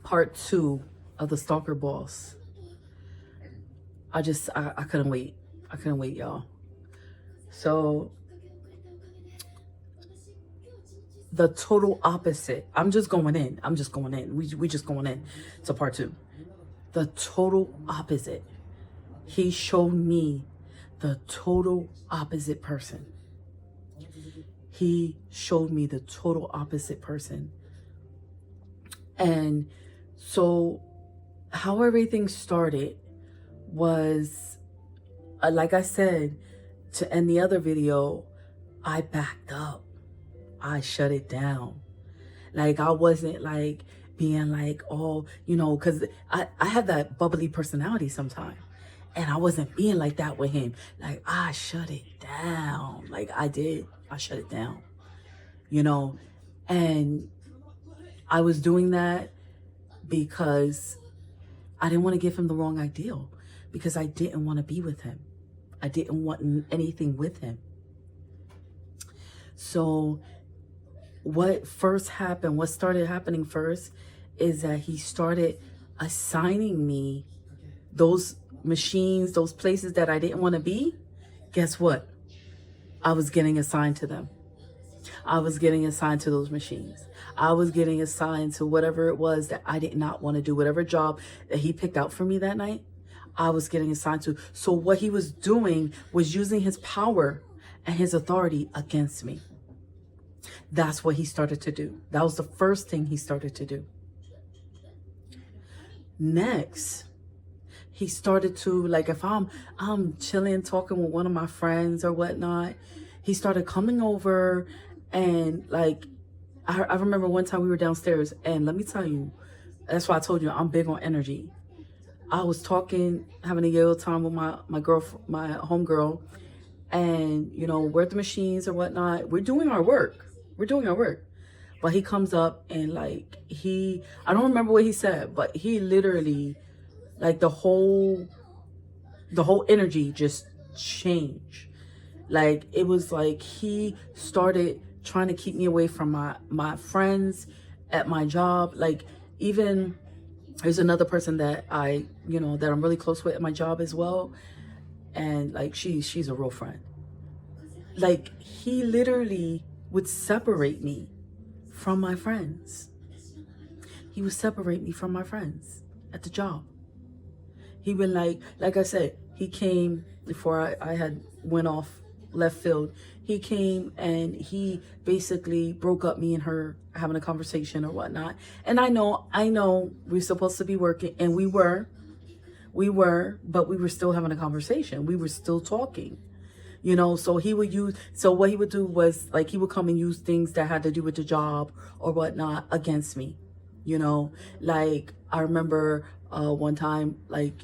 part 2 of the Stalker Boss. I couldn't wait. I couldn't wait, y'all. So the total opposite. I'm just going in. We just going in to part 2. The total opposite. He showed me the total opposite person. He showed me the total opposite person. And so how everything started was, like I said, to end the other video, I backed up. I shut it down. Like, I wasn't like being like, oh, you know, because I have that bubbly personality sometimes. And I wasn't being like that with him. Like, I shut it down. Like, I did. I shut it down. You know, and I was doing that because I didn't want to give him the wrong ideal. Because I didn't want to be with him. I didn't want anything with him. So what first happened, what started happening first, is that he started assigning me those machines, those places that I didn't want to be. Guess what? I was getting assigned to them. I was getting assigned to those machines. I was getting assigned to whatever it was that I did not want to do, whatever job that he picked out for me that night, I was getting assigned to. So what he was doing was using his power and his authority against me. That's what he started to do. That was the first thing he started to do. Next, he started to, like, if I'm chilling, talking with one of my friends or whatnot, he started coming over and, like, I remember one time we were downstairs, and let me tell you, that's why I told you I'm big on energy. I was talking, having a yellow time with my girlfriend, my homegirl, and, you know, we're at the machines or whatnot. We're doing our work. But he comes up and, like, I don't remember what he said, but he literally, like, the whole energy just changed. Like, it was like he started trying to keep me away from my friends at my job. Like, even there's another person that that I'm really close with at my job as well. And, like, she's a real friend. Like, he literally would separate me from my friends. He would separate me from my friends at the job. He would, like I said, he came before I had went off left field. He came and he basically broke up me and her having a conversation or whatnot. And I know we're supposed to be working, and we were, but we were still having a conversation. We were still talking, you know. So what he would do was, like, he would come and use things that had to do with the job or whatnot against me, you know. Like, I remember one time, like,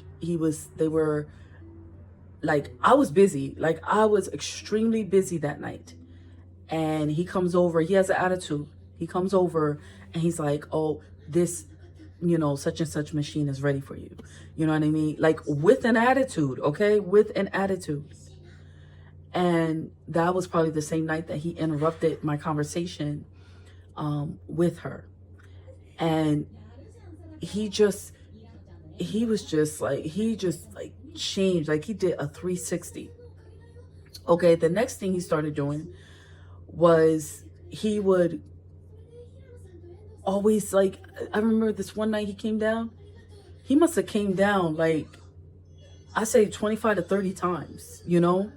I was busy. Like, I was extremely busy that night. And he comes over, he has an attitude. He comes over and he's like, oh, this, you know, such and such machine is ready for you. You know what I mean? Like, with an attitude, okay? With an attitude. And that was probably the same night that he interrupted my conversation with her. And he just changed. Like, he did a 360. Okay, the next thing he started doing was he would always, like, I remember this one night he came down. He must have came down, like, I say 25 to 30 times, you know.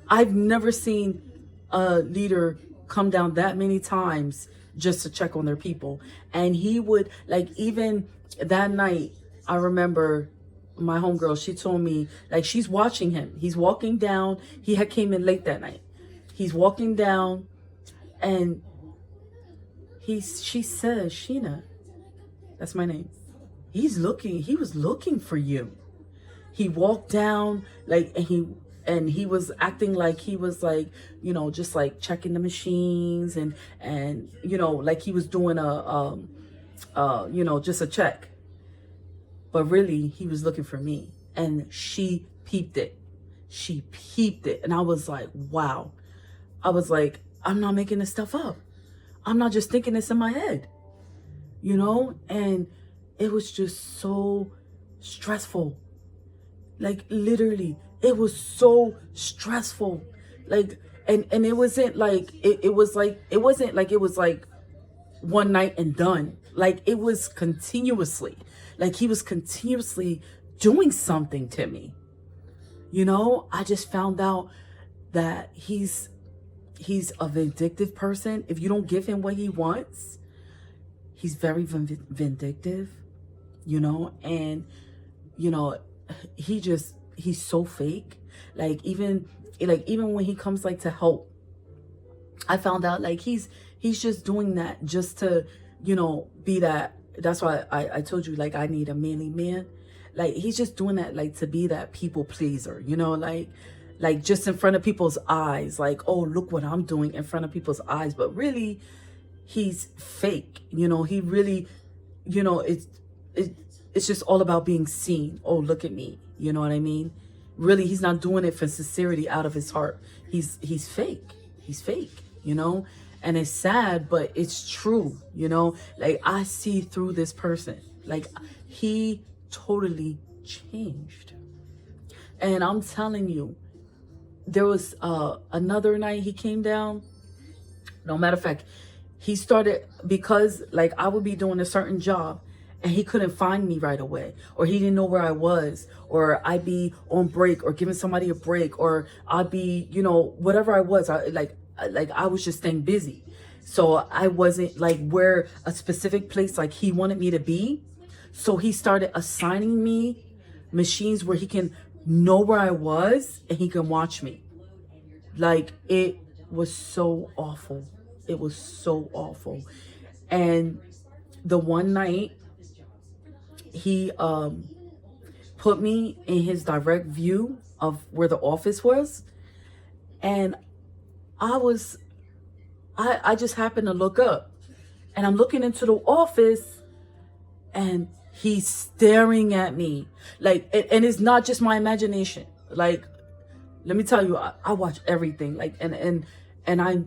I've never seen a leader come down that many times just to check on their people. And he would, like, even that night, I remember my homegirl, she told me, like, she's watching him. He's walking down. He had came in late that night. He's walking down, and she says, Sheena, that's my name. He was looking for you. He walked down, like, and he was acting like he was, like, you know, just like checking the machines and you know, like he was doing you know, just a check. But really, he was looking for me. And she peeped it. And I was like, wow. I was like, I'm not making this stuff up. I'm not just thinking this in my head, you know? And it was just so stressful. Like literally, it was so stressful. Like, and it wasn't like it was like it wasn't like it was like one night and done. Like it was continuously. Like he was continuously doing something to me. You know, I just found out that he's a vindictive person. If you don't give him what he wants, he's very vindictive, you know, and you know, he's so fake. Even when he comes like to help, I found out like he's just doing that just to, you know, be that. That's why I told you like I need a manly man. Like he's just doing that like to be that people pleaser, you know, like just in front of people's eyes, like, oh, look what I'm doing in front of people's eyes. But really, he's fake, you know. He really, you know, it's just all about being seen. Oh, look at me, you know what I mean? Really, he's not doing it for sincerity out of his heart. He's fake. He's fake, you know. And it's sad, but it's true, you know. Like I see through this person. Like he totally changed. And I'm telling you, there was another night he came down. No matter of fact, he started, because like I would be doing a certain job and he couldn't find me right away, or he didn't know where I was, or I'd be on break or giving somebody a break, or I'd be, you know, whatever I was, I was just staying busy. So I wasn't like where a specific place like he wanted me to be. So he started assigning me machines where he can know where I was and he can watch me. Like it was so awful. It was so awful. And the one night he put me in his direct view of where the office was, and I just happened to look up, and I'm looking into the office, and he's staring at me like, and it's not just my imagination. Like, let me tell you, I watch everything. Like, and I,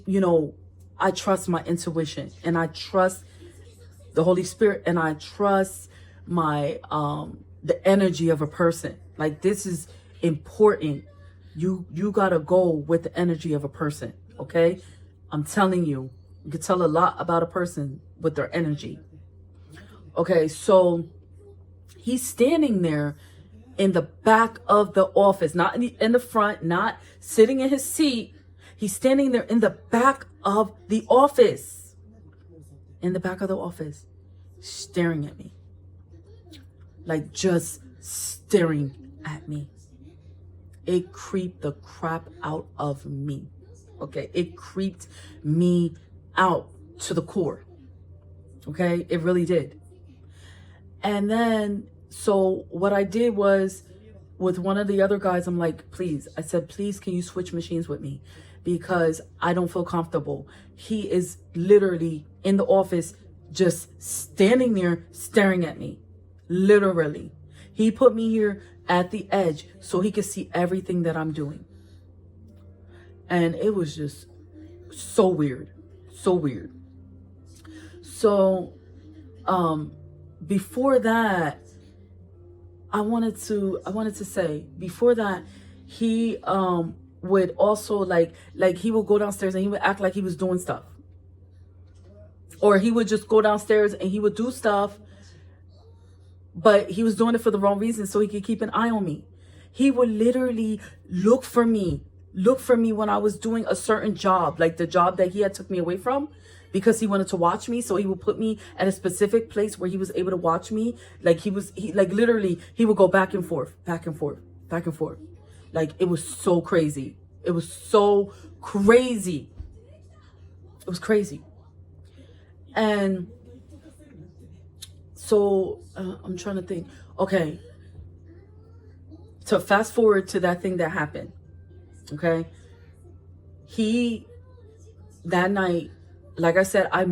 you know, I trust my intuition, and I trust the Holy Spirit, and I trust my the energy of a person. Like, this is important. You gotta go with the energy of a person. Okay, I'm telling you, you can tell a lot about a person with their energy. Okay, so he's standing there in the back of the office, not in the front, not sitting in his seat. He's standing there in the back of the office, staring at me, like just staring at me. It creeped the crap out of me. Okay, it creeped me out to the core. Okay, it really did. And then, so what I did was, with one of the other guys, I'm like, please, I said, please, can you switch machines with me? Because I don't feel comfortable. He is literally in the office, just standing there, staring at me. Literally. He put me here at the edge so he could see everything that I'm doing. And it was just so weird. So weird. So, before that, I wanted to say, before that, he would also like he would go downstairs and he would act like he was doing stuff. Or he would just go downstairs and he would do stuff, but he was doing it for the wrong reason, so he could keep an eye on me. He would literally look for me when I was doing a certain job, like the job that he had took me away from, because he wanted to watch me. So he would put me at a specific place where he was able to watch me. Like he literally, he would go back and forth, back and forth, back and forth. Like, it was so crazy. It was so crazy. It was crazy. And so I'm trying to think. Okay. So fast forward to that thing that happened. Okay. That night, like I said, I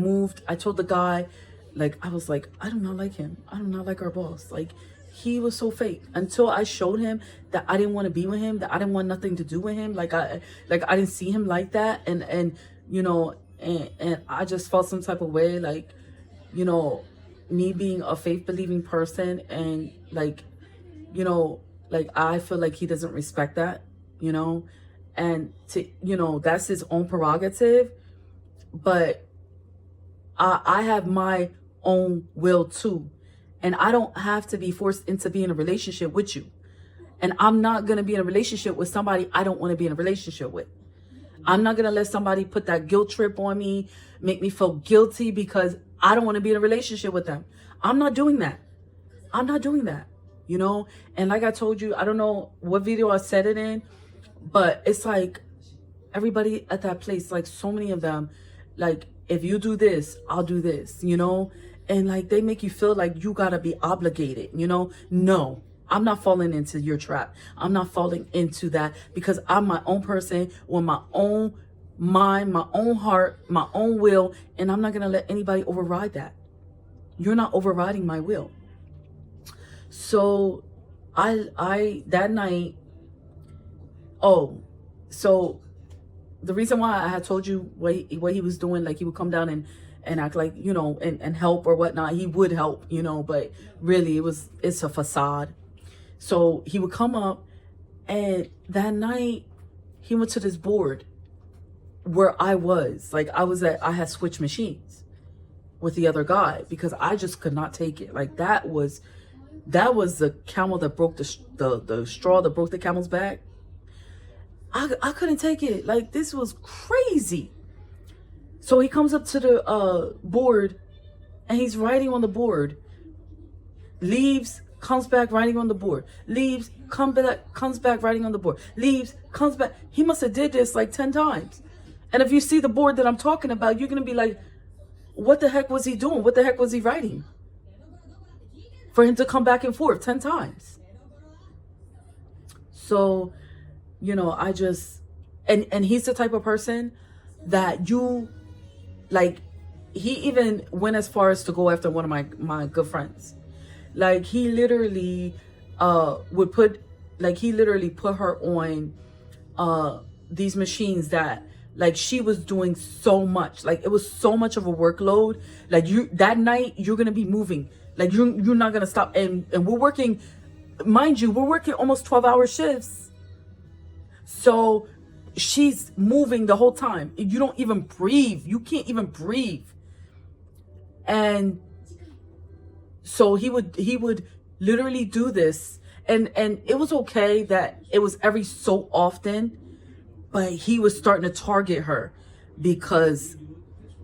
told the guy, like, I was like, I do not like him. I do not like our boss. Like, he was so fake, until I showed him that I didn't want to be with him, that I didn't want nothing to do with him. Like I didn't see him like that. And you know, and I just felt some type of way, like, you know, me being a faith believing person, and like, you know, like I feel like he doesn't respect that, you know, and to, you know, that's his own prerogative. But I have my own will too. And I don't have to be forced into being in a relationship with you. And I'm not going to be in a relationship with somebody I don't want to be in a relationship with. I'm not going to let somebody put that guilt trip on me, make me feel guilty because I don't want to be in a relationship with them. I'm not doing that. I'm not doing that, you know? And like I told you, I don't know what video I said it in, but it's like everybody at that place, like so many of them, like, if you do this, I'll do this, you know? And like, they make you feel like you gotta be obligated, you know? No, I'm not falling into your trap. I'm not falling into that, because I'm my own person with my own mind, my own heart, my own will, and I'm not gonna let anybody override that. You're not overriding my will. So I that night, oh, so the reason why I had told you what he was doing, like he would come down and act like, you know, and help or whatnot. He would help, you know, but really it's a facade. So he would come up, and that night he went to this board where I was. Like I had switched machines with the other guy because I just could not take it. Like that was the camel that broke the straw that broke the camel's back. I couldn't take it. Like, this was crazy. So he comes up to the board, and he's writing on the board. Leaves, comes back, writing on the board. Leaves, comes back, writing on the board. Leaves, comes back. He must have did this like 10 times. And if you see the board that I'm talking about, you're going to be like, what the heck was he doing? What the heck was he writing? For him to come back and forth 10 times. So, you know, I just, and he's the type of person that you, like, he even went as far as to go after one of my good friends. Like, he literally would put, like, he literally put her on these machines that, like, she was doing so much. Like, it was so much of a workload. Like, that night, you're going to be moving. Like, you're not going to stop. And we're working, mind you, we're working almost 12-hour shifts. So she's moving the whole time. You don't even breathe. You can't even breathe. And so he would literally do this. And it was okay that it was every so often, but he was starting to target her because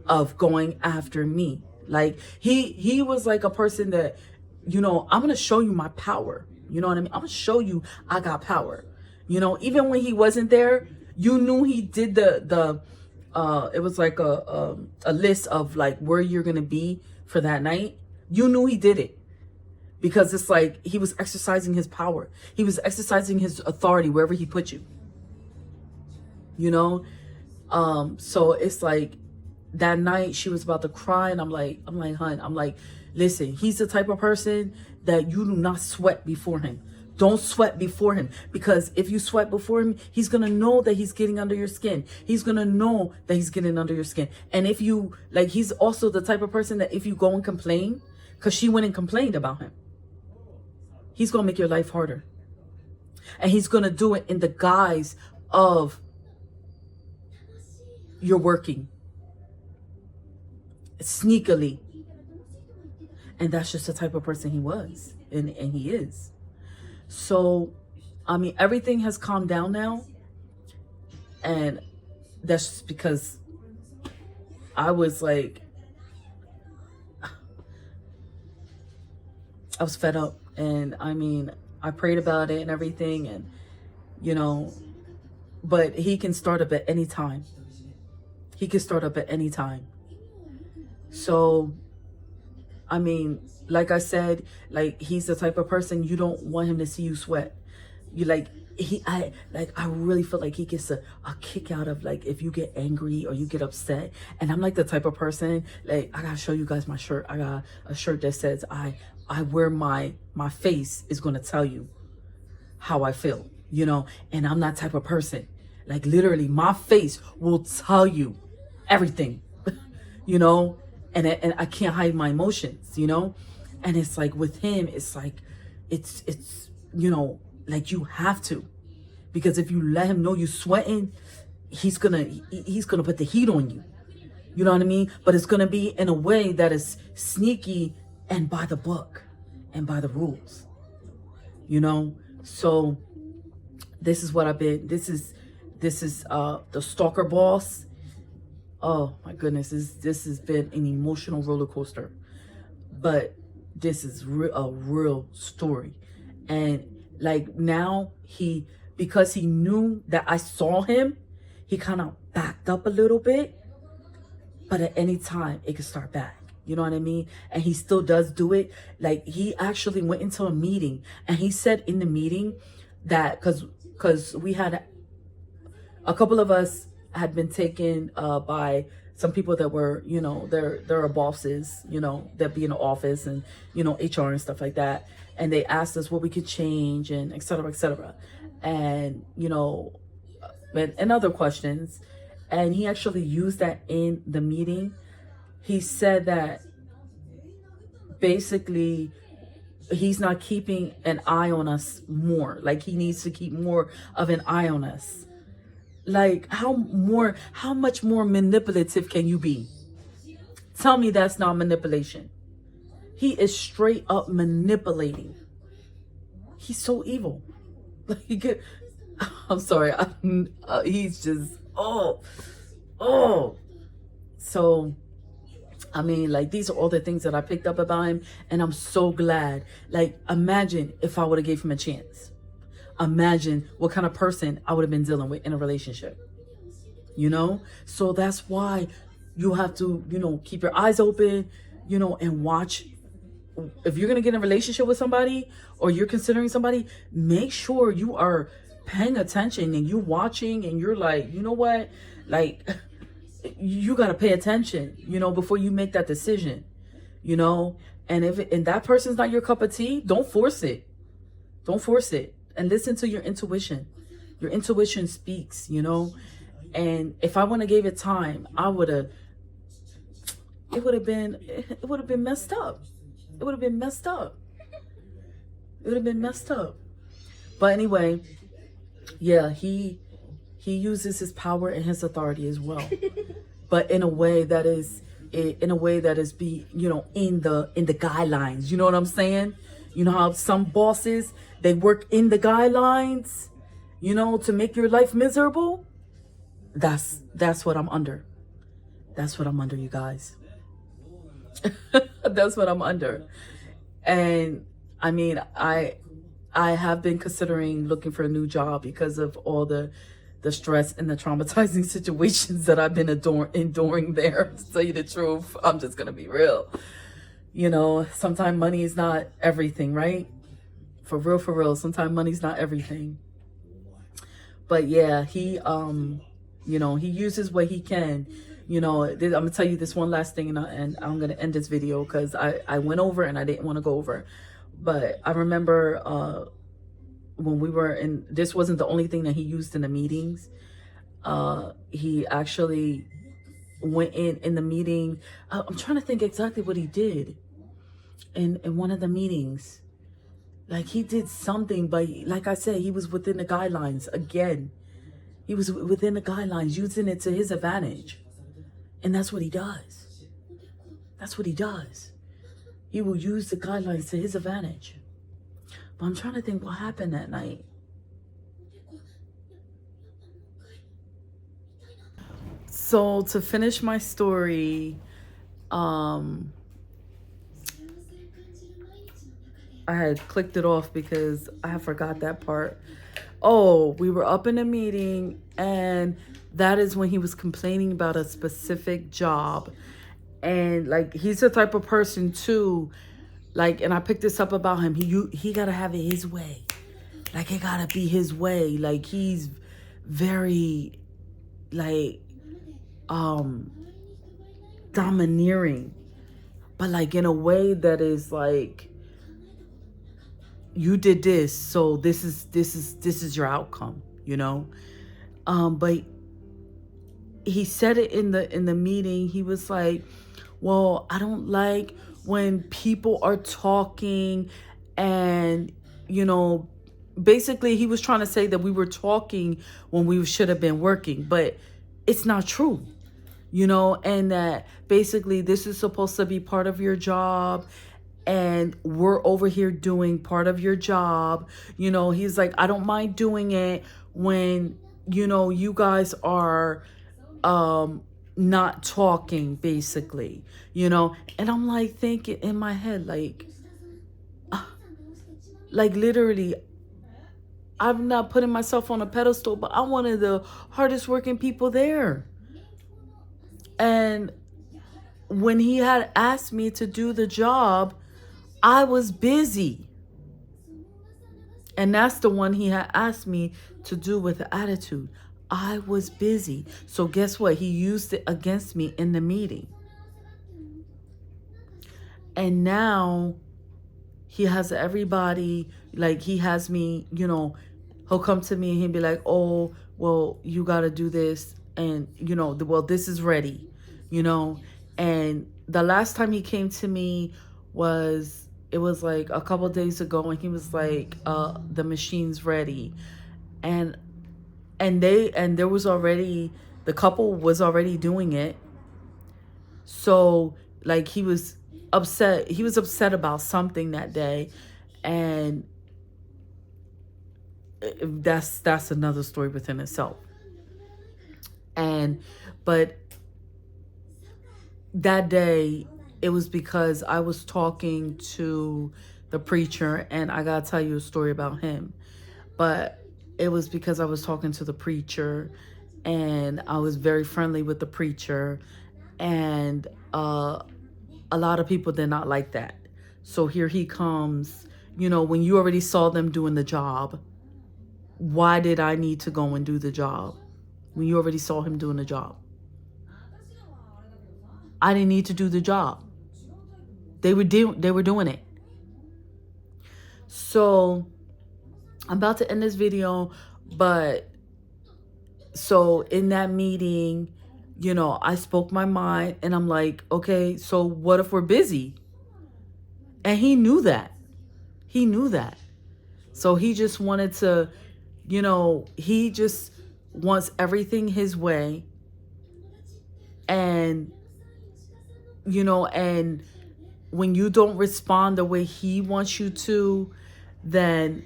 of going after me. Like, he was like a person that, you know, I'm going to show you my power. You know what I mean? I'm going to show you I got power. You know, even when he wasn't there, you knew he did it was like a list of like where you're going to be for that night. You knew he did it because it's like he was exercising his power. He was exercising his authority wherever he put you. You know? So it's like that night she was about to cry, and I'm like, hun, listen, he's the type of person that you do not sweat before him. Don't sweat before him, because if you sweat before him, he's going to know that he's getting under your skin. He's going to know that he's getting under your skin. And if you, like, he's also the type of person that if you go and complain, because she went and complained about him, he's going to make your life harder. And he's going to do it in the guise of you're working. Sneakily. And that's just the type of person he was. And he is. So, I mean, everything has calmed down now. And that's just because I was like, I was fed up. And I mean, I prayed about it and everything. And, you know, but he can start up at any time. He can start up at any time. So, I mean, like I said, like, he's the type of person you don't want him to see you sweat. You like, I really feel like he gets a kick out of, like, if you get angry or you get upset. And I'm like the type of person, like, I gotta show you guys my shirt. I got a shirt that says I wear my face is gonna tell you how I feel, you know. And I'm that type of person. Like, literally, my face will tell you everything, you know. and I can't hide my emotions, you know. And it's like with him, it's like it's you know, like you have to, because if you let him know you sweating, he's gonna put the heat on you. You know what I mean? But it's gonna be in a way that is sneaky and by the book and by the rules. You know? So this is what I've been. This is the stalker boss. Oh my goodness, this has been an emotional roller coaster. But this is a real story. And like now because he knew that I saw him, he kind of backed up a little bit. But at any time, it could start back. You know what I mean? And he still does do it. Like, he actually went into a meeting, and he said in the meeting that because we had a couple of us had been taken by some people that were, you know, they're bosses, you know, that be in the office and, you know, HR and stuff like that. And they asked us what we could change and et cetera, et cetera. And, you know, and other questions. And he actually used that in the meeting. He said that basically he's not keeping an eye on us more. Like, he needs to keep more of an eye on us. Like, how much more manipulative can you be? Tell me that's not manipulation. He is straight up manipulating. He's so evil. Like, I'm sorry. He's just, oh. So, I mean, like, these are all the things that I picked up about him, and I'm so glad. Like, imagine if I would have gave him a chance. Imagine what kind of person I would have been dealing with in a relationship. You know? So that's why you have to, you know, keep your eyes open, you know, and watch. If you're going to get in a relationship with somebody, or you're considering somebody, make sure you are paying attention and you're watching, and you're like, you know what? Like, you got to pay attention, you know, before you make that decision, you know. And and that person's not your cup of tea, don't force it. Don't force it. And listen to your intuition. Your intuition speaks, you know. And if I wouldn't have gave it time, it would have been messed up. It would have been messed up. It would have been messed up. But anyway, yeah, he uses his power and his authority as well, but in a way that is you know, in the guidelines. You know what I'm saying? You know how some bosses, they work in the guidelines, you know, to make your life miserable. That's what I'm under. That's what I'm under, you guys. That's what I'm under. And I mean, I have been considering looking for a new job because of all the stress and the traumatizing situations that I've been enduring there. To tell you the truth, I'm just gonna be real. You know, sometimes money is not everything, right? For real. Sometimes money's not everything. But yeah, he you know, he uses what he can. You know, I'm gonna tell you this one last thing, and I'm gonna end this video because I went over and I didn't want to go over. But I remember when we were in, this wasn't the only thing that he used in the meetings. He actually went in the meeting. I'm trying to think exactly what he did in one of the meetings. Like, he did something, but like I said, he was within the guidelines. Again, he was within the guidelines, using it to his advantage. And that's what he does. That's what he does. He will use the guidelines to his advantage. But I'm trying to think what happened that night. So to finish my story, I had clicked it off because I forgot that part. Oh, we were up in a meeting, and that is when he was complaining about a specific job. And like, he's the type of person too, like, and I picked this up about him. He gotta have it his way. Like, it gotta be his way. Like, he's very, like, domineering, but like in a way that is like, you did this, so this is your outcome, you know. But he said it in the meeting. He was like, well, I don't like when people are talking and, you know, basically he was trying to say that we were talking when we should have been working, but it's not true, you know, and that basically this is supposed to be part of your job and we're over here doing part of your job. You know, he's like, I don't mind doing it when, you know, you guys are um not talking, basically, you know. And I'm like thinking in my head, like literally, I'm not putting myself on a pedestal, but I'm one of the hardest working people there. And when he had asked me to do the job, I was busy. And that's the one he had asked me to do with the attitude. I was busy. So guess what? He used it against me in the meeting. And now he has everybody, like he has me, you know, he'll come to me and he'll be like, oh, well, you got to do this. And, you know, well, this is ready, you know. And the last time he came to me it was like a couple days ago, and he was like, the machine's ready. And there was already, the couple was already doing it. So like he was upset about something that day. And that's another story within itself. And but that day, it was because I was talking to the preacher, and I gotta tell you a story about him. But it was because I was talking to the preacher, and I was very friendly with the preacher, and a lot of people did not like that. So here he comes, you know, when you already saw them doing the job, why did I need to go and do the job when you already saw him doing the job? I didn't need to do the job. They were doing it. So I'm about to end this video, but so in that meeting, you know, I spoke my mind, and I'm like, okay, so what if we're busy? And he knew that. He knew that. So he just wanted to, you know, he just wants everything his way. And, you know, and when you don't respond the way he wants you to, then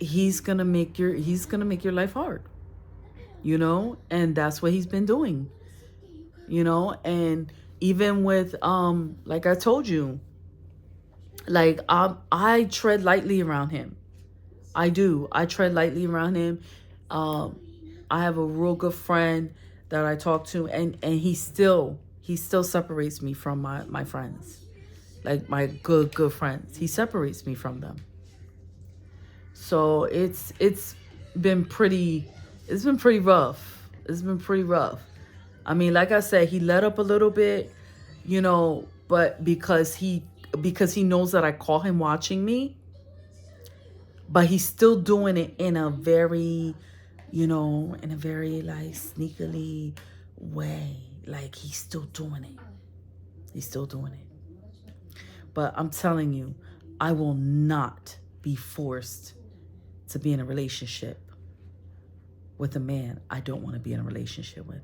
he's going to make your life hard. You know, and that's what he's been doing. You know, and even with like I told you, like I tread lightly around him. I do. I tread lightly around him. Um, I have a real good friend that I talk to, and he still separates me from my friends, like my good friends. He separates me from them. So it's been pretty rough. It's been pretty rough. I mean, like I said, he let up a little bit, you know, but because he knows that I call him watching me, but he's still doing it in a very, you know, in a very like sneakily way. Like he's still doing it. He's still doing it. But I'm telling you, I will not be forced to be in a relationship with a man I don't want to be in a relationship with,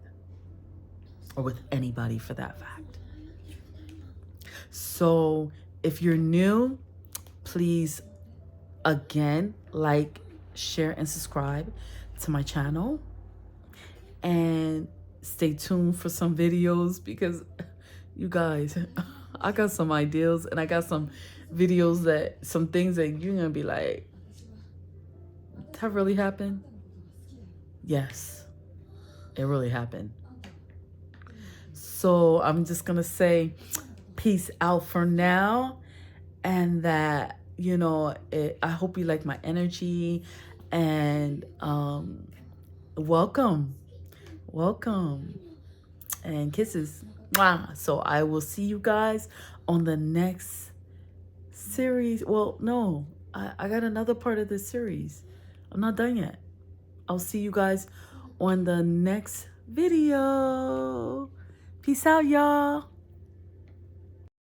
or with anybody for that fact. So if you're new, please again like, share, and subscribe to my channel, and stay tuned for some videos, because you guys, I got some ideas, and I got some videos, that some things that you're gonna be like, that really happened? Yes, it really happened. So I'm just gonna say peace out for now, and that, you know, I hope you like my energy, and welcome, and kisses. Mwah. So I will see you guys on the next series. Well, no, I got another part of this series. I'm not done yet. I'll see you guys on the next video. Peace out, y'all.